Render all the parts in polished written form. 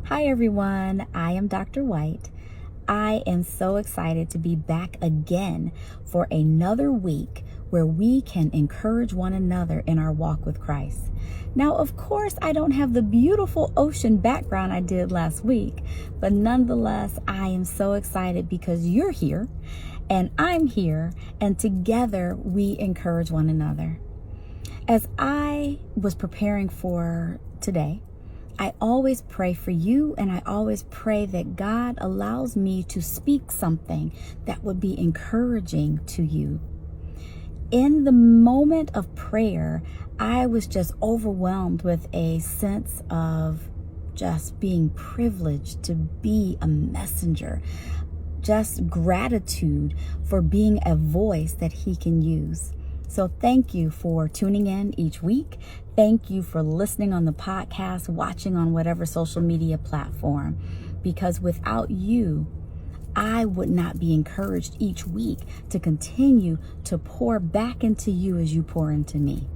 Hi everyone, I am Dr. White. I am so excited to be back again for another week where we can encourage one another in our walk with Christ. Now, of course, I don't have the beautiful ocean background I did last week, but nonetheless, I am so excited because you're here and I'm here, and together we encourage one another. As I was preparing for today, I always pray for you, and I always pray that God allows me to speak something that would be encouraging to you. In the moment of prayer, I was just overwhelmed with a sense of just being privileged to be a messenger, just gratitude for being a voice that He can use. So thank you for tuning in each week. Thank you for listening on the podcast, watching on whatever social media platform, because without you, I would not be encouraged each week to continue to pour back into you as you pour into me.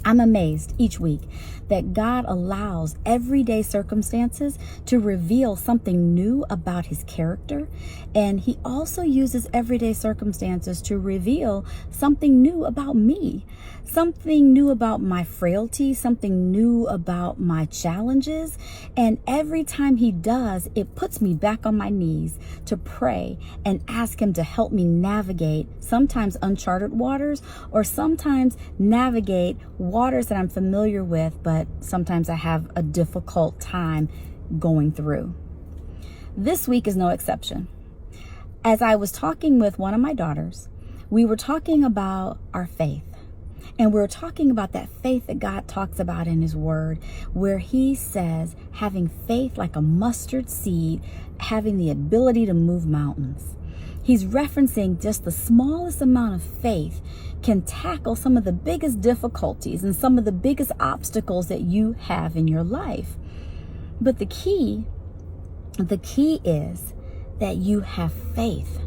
I'm amazed each week that God allows everyday circumstances to reveal something new about His character. And He also uses everyday circumstances to reveal something new about me, something new about my frailty, something new about my challenges. And every time He does, it puts me back on my knees to pray and ask Him to help me navigate sometimes uncharted waters, or sometimes navigate waters that I'm familiar with, but sometimes I have a difficult time going through. This week is no exception. As I was talking with one of my daughters, we were talking about our faith. And we're talking about that faith that God talks about in His Word, where He says having faith like a mustard seed, having the ability to move mountains. He's referencing just the smallest amount of faith can tackle some of the biggest difficulties and some of the biggest obstacles that you have in your life. But the key is that you have faith,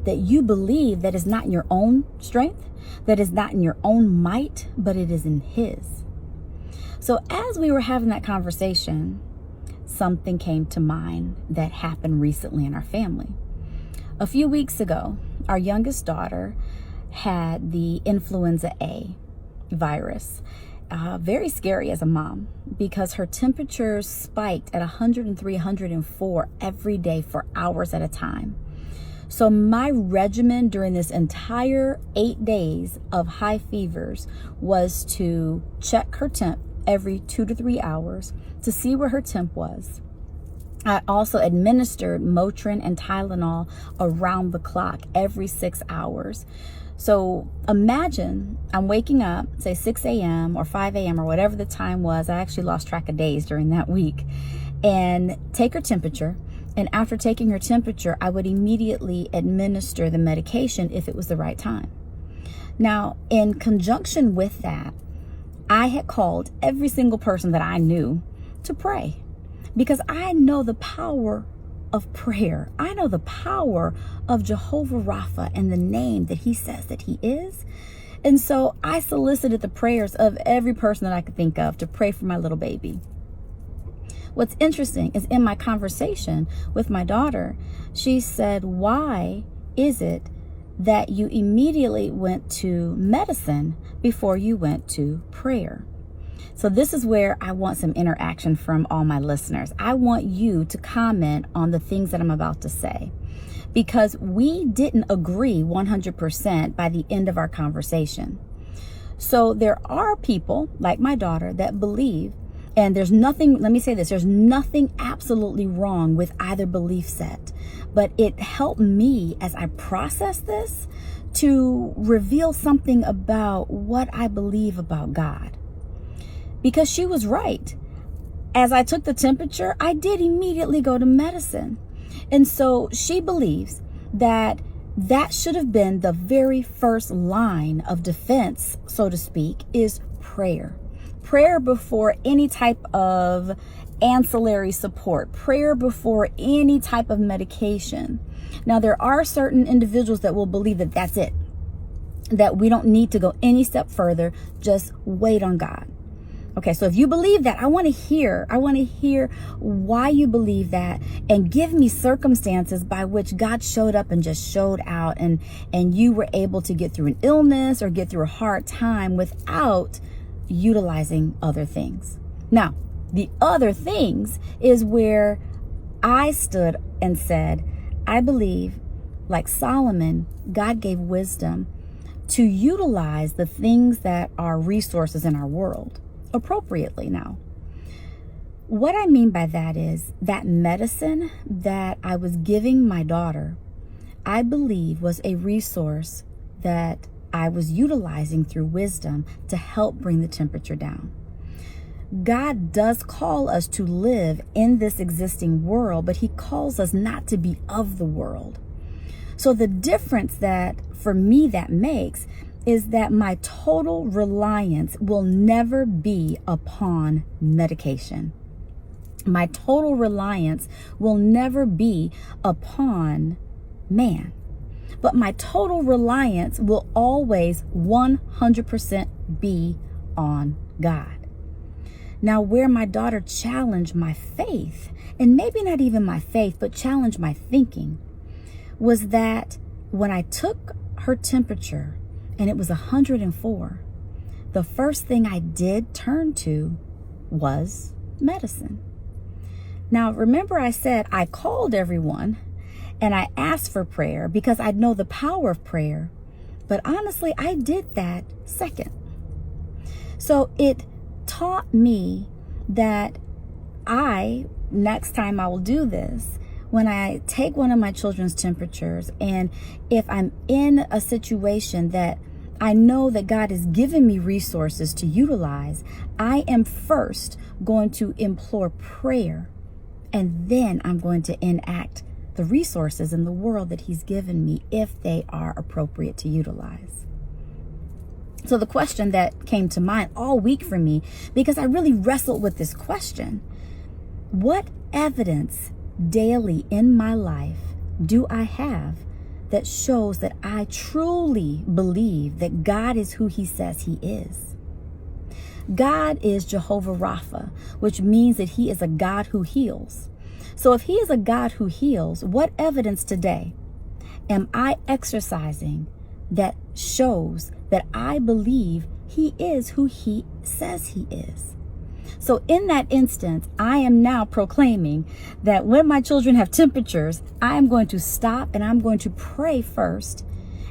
that you believe that is not in your own strength, that is not in your own might, but it is in His. So as we were having that conversation, something came to mind that happened recently in our family. A few weeks ago, our youngest daughter had the influenza A virus. Very scary as a mom, because her temperatures spiked at 103, 104 every day for hours at a time. So my regimen during this entire 8 days of high fevers was to check her temp every 2 to 3 hours to see where her temp was. I also administered Motrin and Tylenol around the clock every 6 hours. So imagine I'm waking up, say 6 a.m. or 5 a.m. or whatever the time was. I actually lost track of days during that week, and take her temperature. And after taking her temperature, I would immediately administer the medication if it was the right time. Now, in conjunction with that, I had called every single person that I knew to pray, because I know the power of prayer. I know the power of Jehovah Rapha and the name that He says that He is. And so I solicited the prayers of every person that I could think of to pray for my little baby. What's interesting is in my conversation with my daughter, she said, "Why is it that you immediately went to medicine before you went to prayer?" So this is where I want some interaction from all my listeners. I want you to comment on the things that I'm about to say, because we didn't agree 100% by the end of our conversation. So there are people like my daughter that believe, and there's nothing, let me say this, there's nothing absolutely wrong with either belief set, but it helped me as I process this to reveal something about what I believe about God. Because she was right. As I took the temperature, I did immediately go to medicine. And so she believes that that should have been the very first line of defense, so to speak, is prayer. Prayer before any type of ancillary support, prayer before any type of medication. Now, there are certain individuals that will believe that that's it, that we don't need to go any step further, just wait on God. Okay, so if you believe that, I want to hear why you believe that, and give me circumstances by which God showed up and just showed out, and you were able to get through an illness or get through a hard time without utilizing other things. Now, the other things is where I stood and said, I believe, like Solomon, God gave wisdom to utilize the things that are resources in our world appropriately. Now, what I mean by that is that medicine that I was giving my daughter, I believe was a resource that I was utilizing through wisdom to help bring the temperature down. God does call us to live in this existing world, but he calls us not to be of the world. So the difference that for me that makes is that my total reliance will never be upon medication. My total reliance will never be upon man. But my total reliance will always 100% be on God. Now, where my daughter challenged my faith, and maybe not even my faith, but challenged my thinking, was that when I took her temperature and it was 104, the first thing I did turn to was medicine. Now, remember I said I called everyone and I asked for prayer because I know the power of prayer. But honestly, I did that second. So it taught me that next time I will do this, when I take one of my children's temperatures, and if I'm in a situation that I know that God has given me resources to utilize, I am first going to implore prayer, and then I'm going to enact the resources in the world that he's given me if they are appropriate to utilize. So the question that came to mind all week for me, because I really wrestled with this question: what evidence daily in my life do I have that shows that I truly believe that God is who he says he is? God is Jehovah Rapha, which means that he is a God who heals. So if he is a God who heals, what evidence today am I exercising that shows that I believe he is who he says he is? So in that instance, I am now proclaiming that when my children have temperatures, I am going to stop and I'm going to pray first.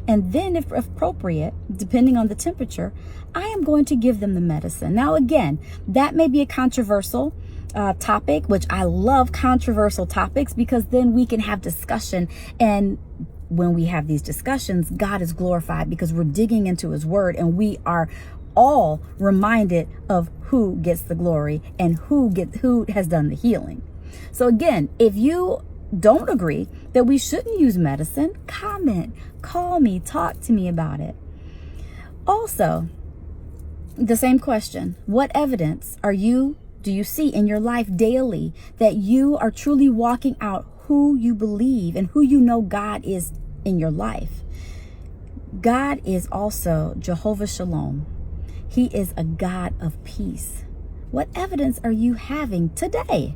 And then if appropriate, depending on the temperature, I am going to give them the medicine. Now, again, that may be a controversial topic, which I love controversial topics, because then we can have discussion. And when we have these discussions, God is glorified because we're digging into his word, and we are all reminded of who gets the glory and who has done the healing. So again, if you don't agree that we shouldn't use medicine, comment, call me, talk to me about it. Also, the same question: what evidence do you see in your life daily that you are truly walking out who you believe and who you know God is in your life? God is also Jehovah Shalom. He is a God of peace. What evidence are you having today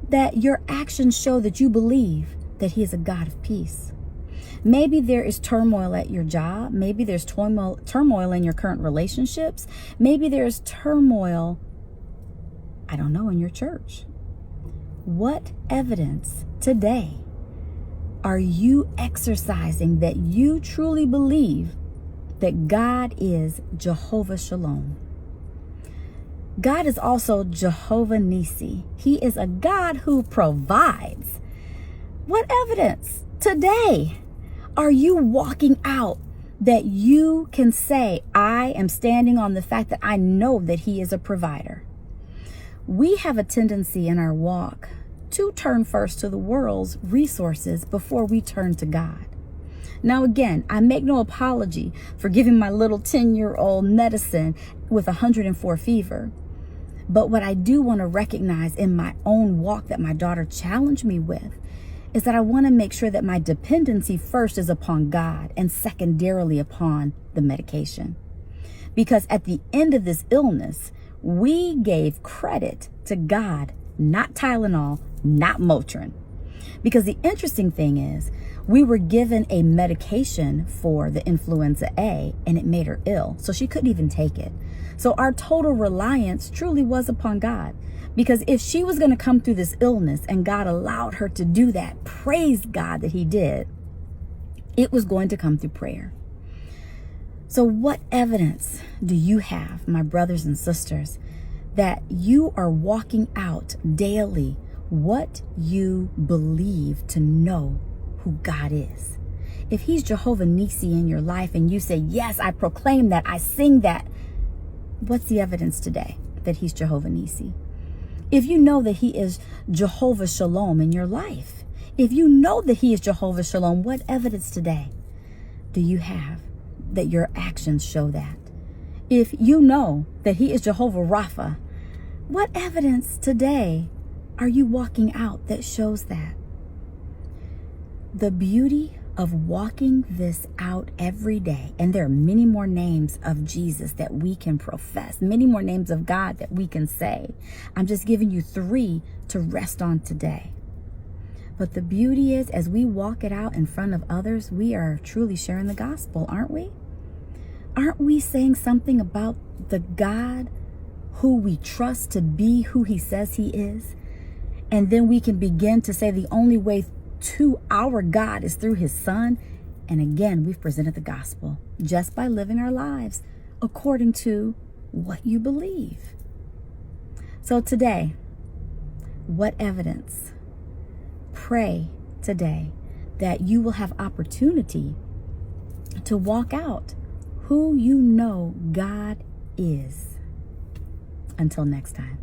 that your actions show that you believe that he is a God of peace? Maybe there is turmoil at your job. Maybe there's turmoil in your current relationships. Maybe there's turmoil, I don't know, in your church. What evidence today are you exercising that you truly believe that God is Jehovah Shalom? God is also Jehovah Nisi. He is a God who provides. What evidence today are you walking out that you can say, I am standing on the fact that I know that he is a provider? We have a tendency in our walk to turn first to the world's resources before we turn to God. Now, again, I make no apology for giving my little 10-year-old medicine with 104 fever. But what I do want to recognize in my own walk that my daughter challenged me with is that I want to make sure that my dependency first is upon God and secondarily upon the medication. Because at the end of this illness, We gave credit to God, not Tylenol, not Motrin. Because the interesting thing is, we were given a medication for the influenza A and it made her ill. So she couldn't even take it. So our total reliance truly was upon God. Because if she was going to come through this illness and God allowed her to do that, praise God that he did, it was going to come through prayer. So what evidence do you have, my brothers and sisters, that you are walking out daily what you believe to know who God is? If he's Jehovah Nissi in your life and you say, yes, I proclaim that, I sing that, what's the evidence today that he's Jehovah Nissi? If you know that he is Jehovah Shalom in your life, if you know that he is Jehovah Shalom, what evidence today do you have that your actions show that? If you know that he is Jehovah Rapha, what evidence today are you walking out that shows that? The beauty of walking this out every day, and there are many more names of Jesus that we can profess, many more names of God that we can say. I'm just giving you 3 to rest on today. But the beauty is, as we walk it out in front of others, we are truly sharing the gospel, aren't we? Aren't we saying something about the God who we trust to be who he says he is? And then we can begin to say the only way to our God is through his son. And again, we've presented the gospel just by living our lives according to what you believe. So today, what evidence? Pray today that you will have opportunity to walk out who you know God is. Until next time.